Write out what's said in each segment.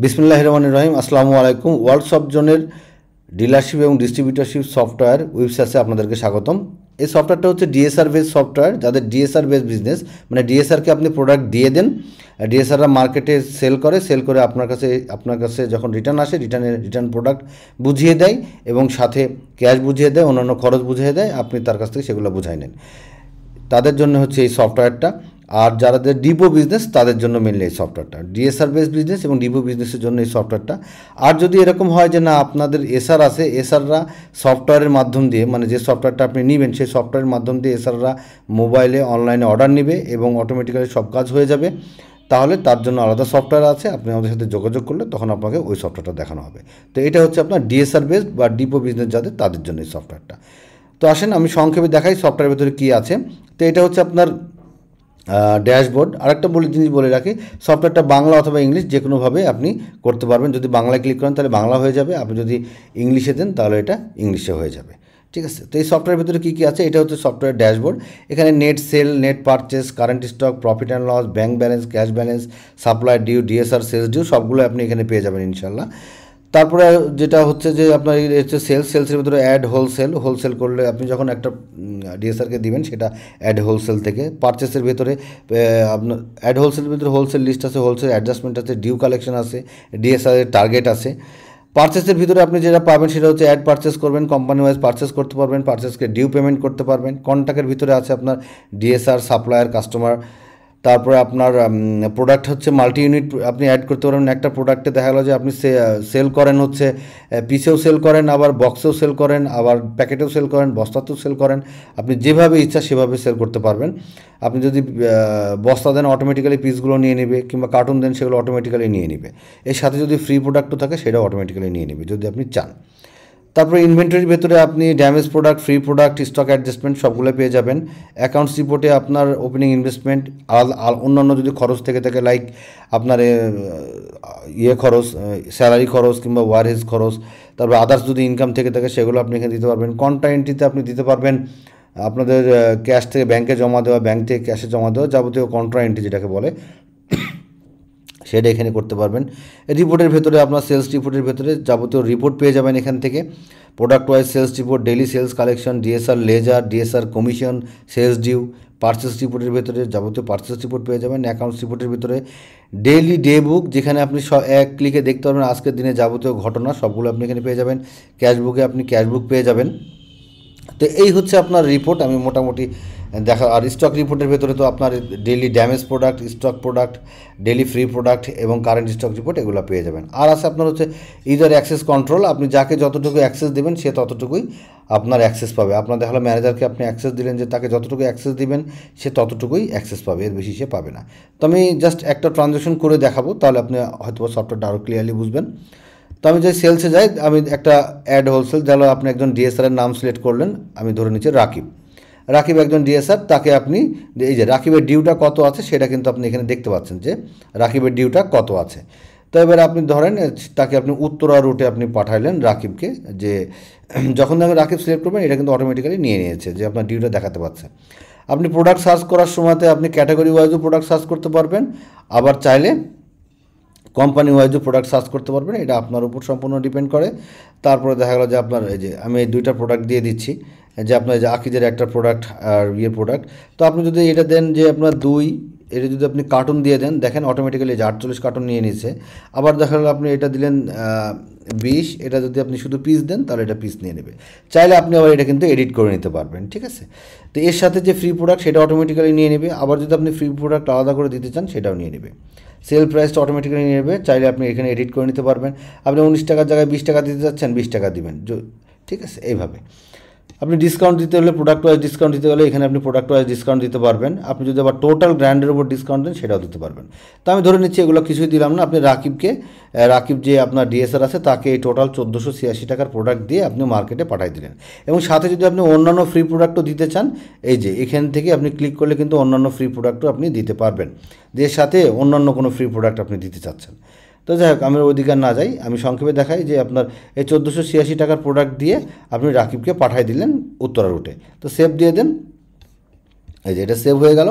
বিসমিল্লাহির রহমানির রহিম। আসসালামু আলাইকুম। ওয়ার্ল্ড সফট জোনের ডিলারশিপ এবং ডিস্ট্রিবিউটরশিপ সফটওয়্যার ওয়েবসাইটে আপনাদেরকে স্বাগতম। এই সফটওয়্যারটা হচ্ছে ডিএসআর বেস সফটওয়্যার। যাদের ডিএসআর বেস বিজনেস, মানে ডিএসআরকে আপনি প্রোডাক্ট দিয়ে দেন, ডিএসআররা মার্কেটে সেল করে আপনার কাছে যখন রিটার্ন আসে, রিটার্ন প্রোডাক্ট বুঝিয়ে দেয় এবং সাথে ক্যাশ বুঝিয়ে দেয়, অন্যান্য খরচ বুঝিয়ে দেয়, আপনি তার কাছ থেকে সেগুলো বুঝাই নেন। তাদের জন্য হচ্ছে এই সফটওয়্যারটা। আর যাদের ডিপো বিজনেস তাদের জন্য মেনলি এই সফটওয়্যারটা, ডিএসআর বেস বিজনেস এবং ডিপো বিজনেসের জন্য এই সফটওয়্যারটা। আর যদি এরকম হয় যে না আপনাদের এসআর আছে, এসআররা সফটওয়্যারের মাধ্যম দিয়ে, মানে যে সফটওয়্যারটা আপনি নেবেন সেই সফটওয়্যারের মাধ্যম দিয়ে এসআররা মোবাইলে অনলাইনে অর্ডার নেবে এবং অটোমেটিক্যালি সব কাজ হয়ে যাবে, তাহলে তার জন্য আলাদা সফটওয়্যার আছে। আপনি আমাদের সাথে যোগাযোগ করলে তখন আপনাকে ওই সফটওয়্যারটা দেখানো হবে। তো এটা হচ্ছে আপনার ডিএসআর বেস বা ডিপো বিজনেস যাদের, তাদের জন্য এই সফটওয়্যারটা। তো আসেন আমি সংক্ষেপে দেখাই সফটওয়্যারের ভেতরে কী আছে। তো এটা হচ্ছে আপনার ড্যাশবোর্ড। আরেকটা জিনিস বলে রাখি, সফটওয়্যারটা বাংলা অথবা ইংলিশ যে কোনোভাবে আপনি করতে পারবেন। যদি বাংলায় ক্লিক করেন তাহলে বাংলা হয়ে যাবে, আপনি যদি ইংলিশে দেন তাহলে এটা ইংলিশে হয়ে যাবে। ঠিক আছে। তো এই সফটওয়্যারের ভিতরে কী কী আছে, এটা হচ্ছে সফটওয়্যার ড্যাশবোর্ড। এখানে net sale, net purchase, current stock, profit and loss, bank balance, cash balance, supply due, DSR sales due, সবগুলো আপনি এখানে পেয়ে যাবেন ইনশাল্লাহ। তারপরে যেটা হচ্ছে যে আপনার হচ্ছে সেলসের ভিতরে অ্যাড হোলসেল করলে আপনি যখন একটা ডিএসআরকে দিবেন সেটা অ্যাড হোলসেল থেকে। পারচেসের ভিতরে আপনার অ্যাড হোলসেলের ভিতরে হোলসেল লিস্ট আছে, হোলসেল অ্যাডজাস্টমেন্ট আছে, ডিউ কালেকশন আছে, ডিএসআরের টার্গেট আছে। পারচেসের ভিতরে আপনি যেটা পাবেন সেটা হচ্ছে অ্যাড পারচেস করবেন, কোম্পানি ওয়াইজ পারচেস করতে পারবেন, পারচেসকে ডিউ পেমেন্ট করতে পারবেন। কন্ট্যাক্টের ভিতরে আছে আপনার ডিএসআর, সাপ্লায়ার, কাস্টমার। তারপরে আপনার প্রোডাক্ট হচ্ছে মাল্টি ইউনিট আপনি অ্যাড করতে পারবেন। একটা প্রোডাক্টে দেখা গেলো যে আপনি সেল করেন হচ্ছে পিসেও সেল করেন, আবার বক্সেও সেল করেন, আবার প্যাকেটেও সেল করেন, বস্তাতেও সেল করেন। আপনি যেভাবে ইচ্ছা সেভাবে সেল করতে পারবেন। আপনি যদি বস্তা দেন অটোমেটিক্যালি পিসগুলো নিয়ে নেবে, কিংবা কার্টুন দেন সেগুলো অটোমেটিক্যালি নিয়ে নেবে। এর সাথে যদি ফ্রি প্রোডাক্টও থাকে সেটাও অটোমেটিক্যালি নিয়ে নেবে যদি আপনি চান। তারপরে ইনভেন্টরির ভেতরে আপনি damage product, free product, stock adjustment সবগুলো পেয়ে যাবেন। অ্যাকাউন্টস রিপোর্টে আপনার ওপেনিং ইনভেস্টমেন্ট, অন্যান্য যদি খরচ থেকে থাকে লাইক আপনার খরচ, স্যালারি খরচ কিংবা ওয়ারহেজ খরচ, তারপর আদার্স যদি ইনকাম থেকে থাকে সেগুলো আপনি এখানে দিতে পারবেন। কন্ট্রা এন্ট্রিতে আপনি দিতে পারবেন আপনাদের ক্যাশ থেকে ব্যাংকে জমা দেওয়া, ব্যাংক থেকে ক্যাশে জমা দেওয়া, যাবতীয় কন্ট্রা এন্ট্রি যেটাকে বলে সেটা এখানে করতে পারবেন। রিপোর্টের ভেতরে আপনার সেলস রিপোর্টের ভেতরে যাবতীয় রিপোর্ট পেয়ে যাবেন এখান থেকে। Product wise sales report, daily sales collection, DSR ledger, DSR commission, sales due. Purchase রিপোর্টের ভেতরে যাবতীয় পার্চেস রিপোর্ট পেয়ে যাবেন। অ্যাকাউন্টস রিপোর্টের ভিতরে ডেইলি ডে বুক, যেখানে আপনি এক ক্লিকে দেখতে পারবেন আজকের দিনে যাবতীয় ঘটনা সবগুলো আপনি এখানে পেয়ে যাবেন। ক্যাশ বুকে আপনি ক্যাশ বুক পেয়ে যাবেন। তো এই হচ্ছে আপনার রিপোর্ট আমি মোটামুটি দেখা। আর স্টক রিপোর্টের ভেতরে তো আপনার daily damage product, stock product, daily free product এবং কারেন্ট স্টক রিপোর্ট এগুলো পেয়ে যাবেন। আর আছে আপনার হচ্ছে ইউজার অ্যাক্সেস কন্ট্রোল, আপনি যাকে যতটুকু অ্যাক্সেস দেবেন সে ততটুকুই আপনার অ্যাক্সেস পাবে। আপনার দেখা হলো ম্যানেজারকে আপনি অ্যাক্সেস দিলেন, যে তাকে যতটুকু অ্যাক্সেস দিবেন সে ততটুকুই অ্যাক্সেস পাবে, এর বেশি সে পাবে না। তো আমি জাস্ট একটা ট্রানজ্যাকশন করে দেখাবো, তাহলে আপনি হয়তো সফটওয়্যারটা আরও ক্লিয়ারলি বুঝবেন। তো আমি যাই সেলসে যাই, আমি একটা অ্যাড হোলসেল, যাহলে আপনি একজন ডিএসআরের নাম সিলেক্ট করলেন, আমি ধরে নিচ্ছি রাকিব একজন ডিএসআর, তাকে আপনি এই যে রাকিবের ডিউটা কত আছে সেটা কিন্তু আপনি এখানে দেখতে পাচ্ছেন যে রাকিবের ডিউটা কত আছে। তো এবারে আপনি ধরেন তাকে আপনি উত্তরা রুটে আপনি পাঠাইলেন রাকিবকে, যে যখন আমি রাকিব সিলেক্ট করবেন এটা কিন্তু অটোমেটিক্যালি নিয়ে নিয়েছে যে আপনার ডিউটা দেখাতে পাচ্ছে। আপনি প্রোডাক্ট সার্চ করার সময়তে আপনি ক্যাটাগরি ওয়াইজও প্রোডাক্ট সার্চ করতে পারবেন, আবার চাইলে কোম্পানি ওয়াইজও প্রোডাক্ট সার্চ করতে পারবেন, এটা আপনার উপর সম্পূর্ণ ডিপেন্ড করে। তারপরে দেখা গেলো যে আপনার এই যে আমি এই দুইটা প্রোডাক্ট দিয়ে দিচ্ছি, যে আপনার যে আকিজের একটা প্রোডাক্ট আর প্রোডাক্ট। তো আপনি যদি এটা দেন যে আপনার এটা যদি আপনি কার্টুন দিয়ে দেন, দেখেন অটোমেটিক্যালি যে 48 কার্টুন নিয়ে নিয়েছে। আবার দেখা গেলো আপনি এটা দিলেন 20, এটা যদি আপনি শুধু পিস দেন তাহলে এটা পিস নিয়ে নেবে। চাইলে আপনি আবার এটা কিন্তু এডিট করে নিতে পারবেন, ঠিক আছে। তো এর সাথে যে ফ্রি প্রোডাক্ট সেটা অটোমেটিক্যালি নিয়ে নেবে, আবার যদি আপনি ফ্রি প্রোডাক্ট আলাদা করে দিতে চান সেটাও নিয়ে নেবে। সেল প্রাইসটা অটোমেটিক্যালি নিয়ে নেবে, চাইলে আপনি এখানে এডিট করে নিতে পারবেন। আপনি 19 টাকার জায়গায় 20 টাকা দিতে চাচ্ছেন, 20 টাকা দিবেন, ঠিক আছে। এইভাবে আপনি ডিসকাউন্ট দিতে হলে প্রোডাক্ট ওয়াইজ ডিসকাউন্ট দিতে গেলে এখানে আপনি প্রোডাক্ট ওয়াইজ ডিসকাউন্ট দিতে পারবেন। আপনি যদি আবার টোটাল ব্র্যান্ডের উপর ডিসকাউন্ট দেন সেটাও দিতে পারবেন। তো আমি ধরে নিচ্ছি এগুলো কিছুই দিলাম না, আপনি রাকিব যে আপনার ডিএসআর আছে তাকে এই টোটাল 1486 টাকার প্রোডাক্ট দিয়ে আপনি মার্কেটে পাঠিয়ে দিলেন। এবং সাথে যদি আপনি অন্যান্য ফ্রি প্রোডাক্টও দিতে চান, এই যে এখান থেকে আপনি ক্লিক করলে কিন্তু অন্যান্য ফ্রি প্রোডাক্টও আপনি দিতে পারবেন, যে সাথে অন্যান্য কোনো ফ্রি প্রোডাক্ট আপনি দিতে চাচ্ছেন। তো যাই হোক, আমি ওইদিকে না যাই, আমি সংক্ষেপে দেখাই যে আপনার এই 1486 টাকার প্রোডাক্ট দিয়ে আপনি রাকিবকে পাঠিয়ে দিলেন উত্তরা রুটে। তো সেভ দিয়ে দেন, এই যে এটা সেভ হয়ে গেল।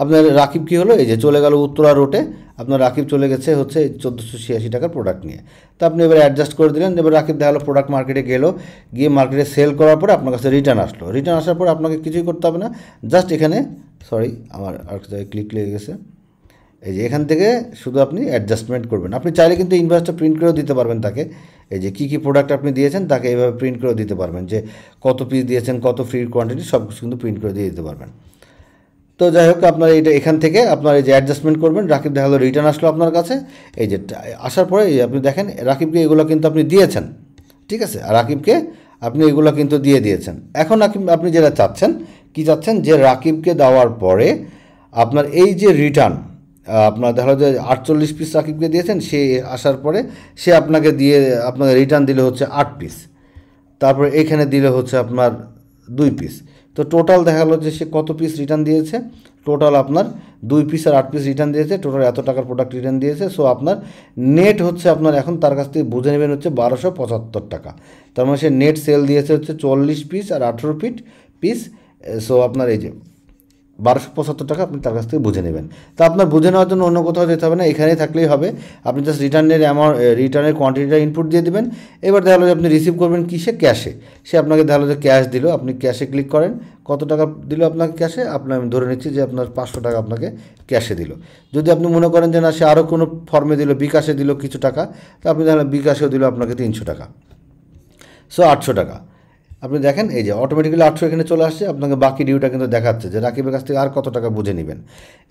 আপনার রাকিব কী হলো, এই যে চলে গেল উত্তরা রোডে, আপনার রাকিব চলে গেছে হচ্ছে 1486 টাকার প্রোডাক্ট নিয়ে। তো আপনি এবার অ্যাডজাস্ট করে দিলেন। এবার রাকিব দেখালো প্রোডাক্ট মার্কেটে গেলো, গিয়ে মার্কেটে সেল করার পরে আপনার কাছে রিটার্ন আসলো। রিটার্ন আসার পরে আপনাকে কিছুই করতে হবে না, জাস্ট এখানে আমার আর ক্লিক লেগে গেছে, এই যে এখান থেকে শুধু আপনি অ্যাডজাস্টমেন্ট করবেন। আপনি চাইলে কিন্তু ইনভয়েসটা প্রিন্ট করেও দিতে পারবেন তাকে, এই যে কী প্রোডাক্ট আপনি দিয়েছেন তাকে এইভাবে প্রিন্ট করেও দিতে পারবেন, যে কত পিস দিয়েছেন, কত ফ্রি কোয়ান্টিটি, সব কিছু কিন্তু প্রিন্ট করে দিয়ে দিতে পারবেন। তো যাই হোক, আপনার এটা এখান থেকে আপনার এই যে অ্যাডজাস্টমেন্ট করবেন। রাকিব দেখা হলো রিটার্ন আসলো আপনার কাছে, এই যে আসার পরে এই আপনি দেখেন রাকিবকে এগুলো কিন্তু আপনি দিয়েছেন, ঠিক আছে, আর রাকিবকে আপনি এগুলো কিন্তু দিয়ে দিয়েছেন। এখন আপনি যেটা চাচ্ছেন, কি চাচ্ছেন, যে রাকিবকে দেওয়ার পরে আপনার এই যে রিটার্ন, আপনার দেখা যায় 48 পিস রাকিবকে দিয়েছেন, সে আসার পরে সে আপনাকে রিটার্ন দিলে হচ্ছে 8 পিস, তারপরে এখানে দিলে হচ্ছে আপনার 2 পিস। তো টোটাল দেখা গেলো যে সে কত পিস রিটার্ন দিয়েছে, টোটাল আপনার 2 পিস আর 8 পিস রিটার্ন দিয়েছে, টোটাল এত টাকার প্রোডাক্ট রিটার্ন দিয়েছে। সো আপনার নেট হচ্ছে আপনার এখন তার কাছ থেকে বুঝে নেবেন হচ্ছে 1275 টাকা। তার মানে সে নেট সেল দিয়েছে হচ্ছে 40 পিস আর 18 পিস। সো আপনার এই যে 1275 টাকা আপনি তার কাছ থেকে বুঝে নেবেন। তো আপনার বুঝে নেওয়ার জন্য অন্য কোথাও যেতে হবে না, এখানেই থাকলেই হবে। আপনি জাস্ট রিটার্নের কোয়ান্টিটিটা ইনপুট দিয়ে দেবেন। এবার দেখা গেলো যে আপনি রিসিভ করবেন কিসে, ক্যাশে। সে আপনাকে দেখা গেলো যে ক্যাশ দিল, আপনি ক্যাশে ক্লিক করেন, কত টাকা দিল আপনাকে ক্যাশে, আমি ধরে নিচ্ছি যে আপনার 500 টাকা আপনাকে ক্যাশে দিল। যদি আপনি মনে করেন যে না সে আরও কোনো ফর্মে দিল, বিকাশে দিল কিছু টাকা, তো আপনি দেখা বিকাশেও দিল আপনাকে 300 টাকা, সো 800 টাকা। আপনি দেখেন এই যে অটোমেটিক্যালি 800 এখানে চলে আসছে, আপনাকে বাকি ডিউটা কিন্তু দেখাচ্ছে যে রাকিবের কাছ থেকে আর কত টাকা বুঝে নেবেন।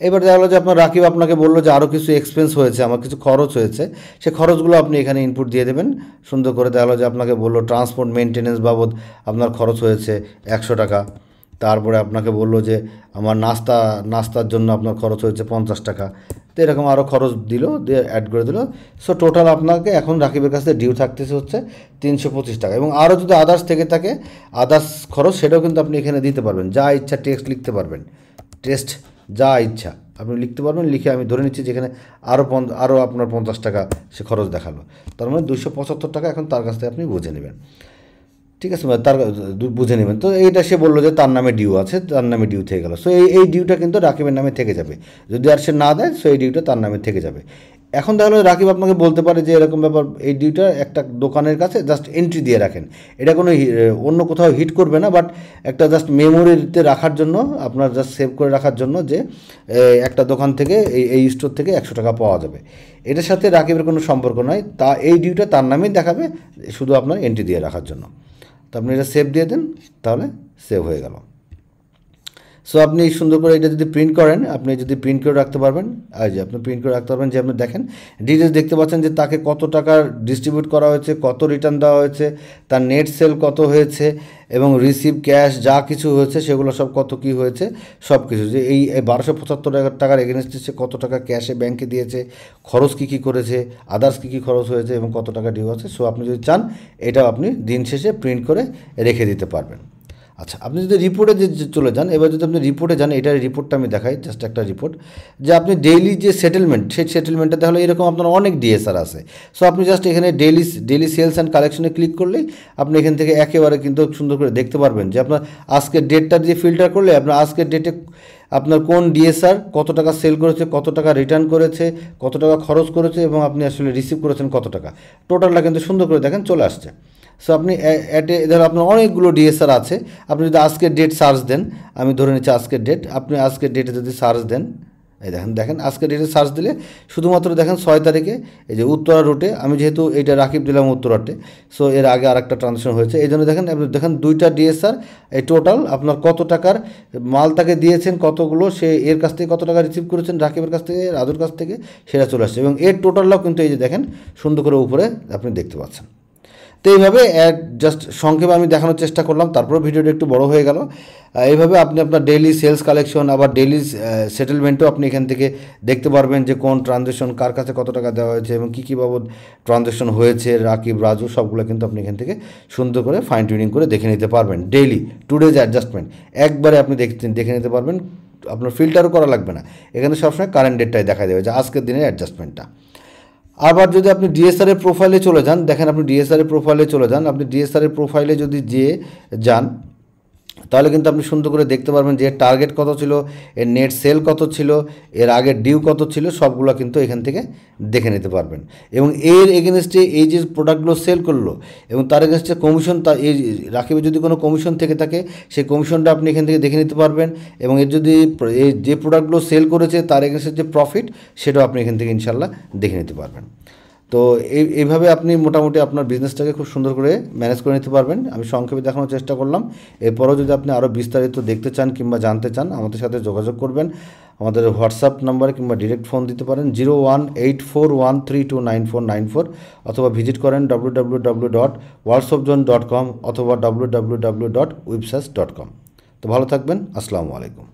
এবার দেখা গেলো যে আপনার রাকিব আপনাকে বললো যে আরও কিছু এক্সপেন্স হয়েছে, আমার কিছু খরচ হয়েছে, সে খরচগুলো আপনি এখানে ইনপুট দিয়ে দেবেন সুন্দর করে। দেখা গেলো যে আপনাকে বললো ট্রান্সপোর্ট মেনটেন্যান্স বাবদ আপনার খরচ হয়েছে 100 টাকা। তারপরে আপনাকে বললো যে আমার নাস্তার জন্য আপনার খরচ হয়েছে 50 টাকা। তো এরকম আরও খরচ দিয়ে অ্যাড করে দিল। সো টোটাল আপনাকে এখন রাকিবের কাছে ডিউ থাকতেছে হচ্ছে 325 টাকা। এবং আরও যদি আদার্স থেকে থাকে, আদার্স খরচ, সেটাও কিন্তু আপনি এখানে দিতে পারবেন, যা ইচ্ছা টেক্সট লিখতে পারবেন, যা ইচ্ছা আপনি লিখতে পারবেন। লিখে আমি ধরে নিচ্ছি যেখানে আরও আপনার 50 টাকা সে খরচ দেখালো, তার মানে 275 টাকা এখন তার কাছ থেকে আপনি বুঝে নেবেন, ঠিক আছে, তার বুঝে নেবেন। তো এইটা সে বললো যে তার নামে ডিউ আছে, তার নামে ডিউ থেকে গেল। সো এই ডিউটা কিন্তু রাকিবের নামে থেকে যাবে, যদি আর সে না দেয় সো এই ডিউটা তার নামে থেকে যাবে। এখন তাহলে রাকিব আপনাকে বলতে পারে যে এরকম ব্যাপার, এই ডিউটা একটা দোকানের কাছে জাস্ট এন্ট্রি দিয়ে রাখেন, এটা কোনো অন্য কোথাও হিট করবে না, বাট একটা জাস্ট মেমোরিতে রাখার জন্য, আপনার জাস্ট সেভ করে রাখার জন্য, যে একটা দোকান থেকে এই স্টোর থেকে 100 টাকা পাওয়া যাবে। এটার সাথে রাকিবের কোনো সম্পর্ক নয়, এই ডিউটা তার নামেই দেখাবে, শুধু আপনার এন্ট্রি দিয়ে রাখার জন্য। তো আপনি এটা সেভ দিয়ে দেন, তাহলে সেভ হয়ে গেল। সো আপনি সুন্দর করে এটা যদি প্রিন্ট করেন, আপনি যদি প্রিন্ট করে রাখতে পারবেন, আর যে আপনি প্রিন্ট করে রাখতে পারবেন, যে আপনি দেখেন ডিটেলস দেখতে পাচ্ছেন যে তাকে কত টাকা ডিস্ট্রিবিউট করা হয়েছে, কত রিটার্ন দেওয়া হয়েছে, তার নেট সেল কত হয়েছে, এবং রিসিভ ক্যাশ যা কিছু হয়েছে সেগুলো সব কত কী হয়েছে, সব কিছু, যে এই 1275 টাকার এগেনস্টে সে কত টাকা ক্যাশে ব্যাংকে দিয়েছে, খরচ কী কী করেছে, আদার্স কী কী খরচ হয়েছে, এবং কত টাকা ডিউ আছে। সো আপনি যদি চান এটাও আপনি দিন শেষে প্রিন্ট করে রেখে দিতে পারবেন। আচ্ছা, আপনি যদি রিপোর্টে চলে যান, এবার যদি আপনি রিপোর্টে যান, এটার রিপোর্টটা আমি দেখাই, জাস্ট একটা রিপোর্ট, যে আপনি ডেইলি যে সেটেলমেন্ট, সেই সেটেলমেন্টটা তাহলে এরকম আপনার অনেক ডিএসআর আছে। সো আপনি জাস্ট এখানে ডেইলি সেলস অ্যান্ড কালেকশনে ক্লিক করলেই আপনি এখান থেকে একেবারে কিন্তু সুন্দর করে দেখতে পারবেন যে আপনার আজকের ডেটটা দিয়ে ফিল্টার করলে আপনার আজকের ডেটে আপনার কোন ডিএসআর কত টাকা সেল করেছে, কত টাকা রিটার্ন করেছে, কত টাকা খরচ করেছে, এবং আপনি আসলে রিসিভ করেছেন কত টাকা, টোটালটা কিন্তু সুন্দর করে দেখেন চলে আসছে। সো আপনি ধরো আপনার অনেকগুলো ডিএসআর আছে, আপনি যদি আজকের ডেট সার্চ দেন, আমি ধরে নিচ্ছি আজকের ডেট, আপনি আজকের ডেটে যদি সার্চ দেন, এই দেখেন আজকের ডেটে সার্চ দিলে শুধুমাত্র দেখেন 6 তারিখে এই যে উত্তরা রুটে, আমি যেহেতু এইটা রাকিব দিলাম উত্তরাটে, সো এর আগে আর একটা ট্রানজ্যাকশন হয়েছে, এই জন্য দেখেন 2টা ডিএসআর, এই টোটাল আপনার কত টাকার মাল তাকে দিয়েছেন, কতগুলো সে এর কাছ থেকে কত টাকা রিসিভ করেছেন, রাকিবের কাছ থেকে, রাজুর কাছ থেকে, সেটা চলে আসছে, এবং এর টোটালটাও কিন্তু এই যে দেখেন সুন্দর করে উপরে আপনি দেখতে পাচ্ছেন। তো এইভাবে জাস্ট সংক্ষেপে আমি দেখানোর চেষ্টা করলাম, তারপরে ভিডিওটা একটু বড় হয়ে গেল। এইভাবে আপনি আপনার ডেইলি সেলস কালেকশন, আবার ডেইলি সেটেলমেন্টও আপনি এখান থেকে দেখতে পারবেন, যে কোন ট্রানজ্যাকশন কার কাছে কত টাকা দেওয়া হয়েছে, এবং কী কী বাবদ ট্রানজ্যাকশন হয়েছে, রাকিব, রাজু, সবগুলো কিন্তু আপনি এখান থেকে সুন্দর করে ফাইন টিউনিং করে দেখে নিতে পারবেন। ডেইলি টুডেজ অ্যাডজাস্টমেন্ট একবারে আপনি দেখে নিতে পারবেন, আপনার ফিল্টারও করা লাগবে না, এখানে সবসময় কারেন্ট ডেটটাই দেখা দেবে যে আজকের দিনের অ্যাডজাস্টমেন্টটা। আবার যদি আপনি ডিএসআর এর প্রোফাইলে চলে যান, দেখেন আপনি ডিএসআর এর প্রোফাইলে চলে যান, আপনি ডিএসআর এর প্রোফাইলে যদি যান, তাহলে কিন্তু আপনি সুন্দর করে দেখতে পারবেন যে এর টার্গেট কত ছিল, এর নেট সেল কত ছিল, এর আগের ডিউ কত ছিল, সবগুলো কিন্তু এখান থেকে দেখে নিতে পারবেন। এবং এর এগেনস্টে এই যে প্রোডাক্টগুলো সেল করলো এবং তার এগেনস্টে কমিশন, তা এই রাকিবের যদি কোনো কমিশন থেকে থাকে সেই কমিশনটা আপনি এখান থেকে দেখে নিতে পারবেন। এবং এর যদি এই যে প্রোডাক্টগুলো সেল করেছে তার এগেনস্টে যে প্রফিট, সেটাও আপনি এখান থেকে ইনশাল্লাহ দেখে নিতে পারবেন। তো এইভাবে আপনি মোটামুটি আপনার বিজনেসটাকে খুব সুন্দর করে ম্যানেজ করে নিতে পারবেন। আমি সংক্ষেপে দেখানোর চেষ্টা করলাম। এরপরও যদি আপনি আরও বিস্তারিত দেখতে চান কিংবা জানতে চান, আমাদের সাথে যোগাযোগ করবেন। আমাদের হোয়াটসঅ্যাপ নাম্বারে কিংবা ডিরেক্ট ফোন দিতে পারেন 018413299494, অথবা ভিজিট করেন www.worldsoftzone.com অথবা www.websas.com। তো ভালো থাকবেন। আসসালামু আলাইকুম।